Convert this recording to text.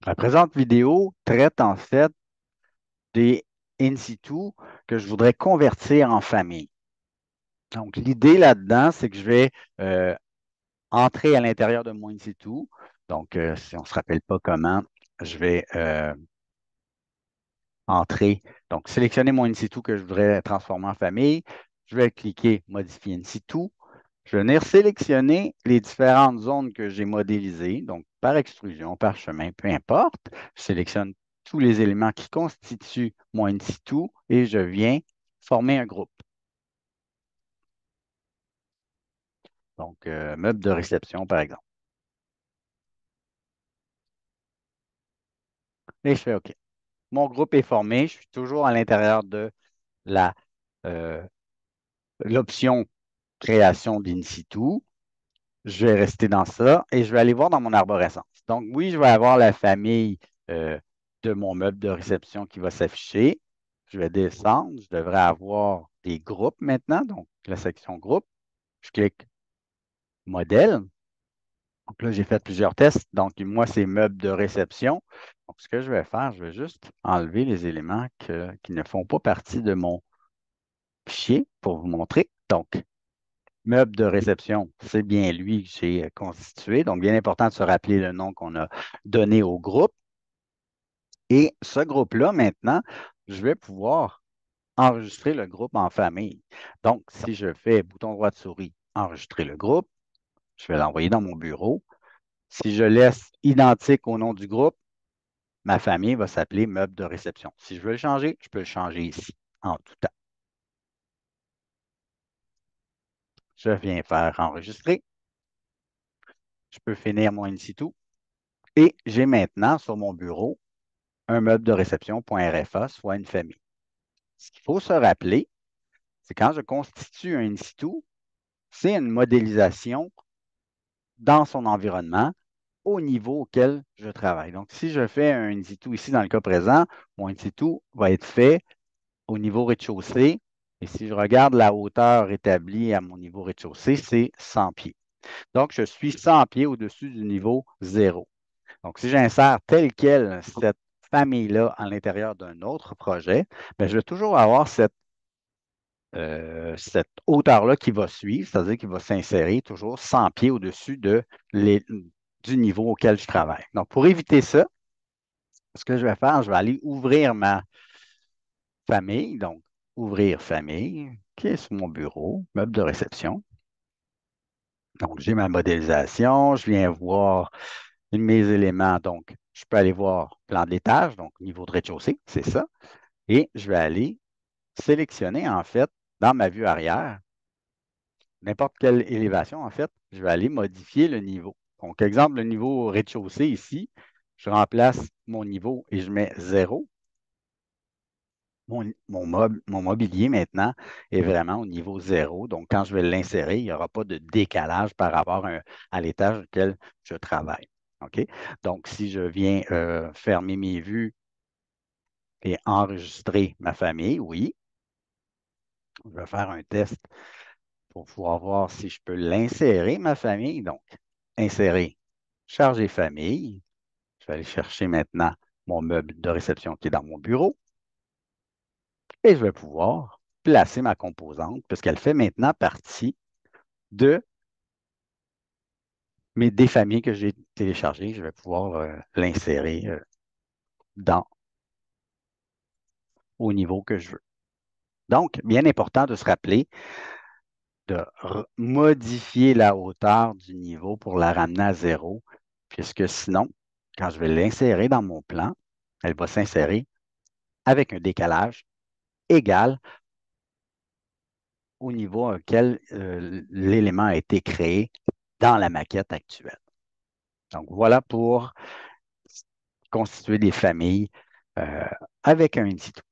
La présente vidéo traite en fait des in situ que je voudrais convertir en famille. Donc, l'idée là-dedans, c'est que je vais entrer à l'intérieur de mon in situ. Donc, si on ne se rappelle pas comment, je vais entrer, donc sélectionner mon in situ que je voudrais transformer en famille. Je vais cliquer Modifier in situ. Je vais venir sélectionner les différentes zones que j'ai modélisées, donc par extrusion, par chemin, peu importe. Je sélectionne tous les éléments qui constituent mon in situ et je viens former un groupe. Donc, meuble de réception, par exemple. Et je fais OK. Mon groupe est formé. Je suis toujours à l'intérieur de la, euh, l'option création d'in situ. Je vais rester dans ça et je vais aller voir dans mon arborescence. Donc, oui, je vais avoir la famille de mon meuble de réception qui va s'afficher. Je vais descendre. Je devrais avoir des groupes maintenant. Donc, la section groupe. Je clique modèle. Donc là, j'ai fait plusieurs tests. Donc, moi, c'est meuble de réception. Donc, ce que je vais faire, je vais juste enlever les éléments qui ne font pas partie de mon fichier pour vous montrer. Donc, meuble de réception, c'est bien lui que j'ai constitué. Donc, bien important de se rappeler le nom qu'on a donné au groupe. Et ce groupe-là, maintenant, je vais pouvoir enregistrer le groupe en famille. Donc, si je fais bouton droit de souris, enregistrer le groupe, je vais l'envoyer dans mon bureau. Si je laisse identique au nom du groupe, ma famille va s'appeler meuble de réception. Si je veux le changer, je peux le changer ici, en tout temps. Je viens faire enregistrer. Je peux finir mon in situ. Et j'ai maintenant sur mon bureau un meuble de réception.rfa, soit une famille. Ce qu'il faut se rappeler, c'est quand je constitue un in situ, c'est une modélisation dans son environnement au niveau auquel je travaille. Donc, si je fais un in situ ici dans le cas présent, mon in situ va être fait au niveau rez-de-chaussée. Et si je regarde la hauteur établie à mon niveau rez-de-chaussée, c'est 100 pieds. Donc, je suis 100 pieds au-dessus du niveau 0. Donc, si j'insère tel quel cette famille-là à l'intérieur d'un autre projet, bien, je vais toujours avoir cette hauteur-là qui va suivre, c'est-à-dire qu'il va s'insérer toujours 100 pieds au-dessus du niveau auquel je travaille. Donc, pour éviter ça, ce que je vais faire, je vais aller ouvrir ma famille. Donc, ouvrir famille, qui est sur mon bureau, meuble de réception. Donc, j'ai ma modélisation, je viens voir mes éléments. Donc, je peux aller voir plan d'étage, donc niveau de rez-de-chaussée, c'est ça. Et je vais aller sélectionner, en fait, dans ma vue arrière, n'importe quelle élévation, en fait, je vais aller modifier le niveau. Donc, exemple, le niveau rez-de-chaussée ici, je remplace mon niveau et je mets 0. Mon mobilier maintenant est vraiment au niveau 0. Donc, quand je vais l'insérer, il n'y aura pas de décalage par rapport à l'étage auquel je travaille. OK? Donc, si je viens fermer mes vues et enregistrer ma famille, oui, je vais faire un test pour pouvoir voir si je peux l'insérer, ma famille. Donc, insérer, charger famille. Je vais aller chercher maintenant mon meuble de réception qui est dans mon bureau et je vais pouvoir placer ma composante puisqu'elle fait maintenant partie de des familles que j'ai téléchargées. Je vais pouvoir l'insérer dans au niveau que je veux. Donc, bien important de se rappeler de modifier la hauteur du niveau pour la ramener à 0, puisque sinon, quand je vais l'insérer dans mon plan, elle va s'insérer avec un décalage égal au niveau auquel l'élément a été créé dans la maquette actuelle. Donc, voilà pour constituer des familles euh, avec un in situ.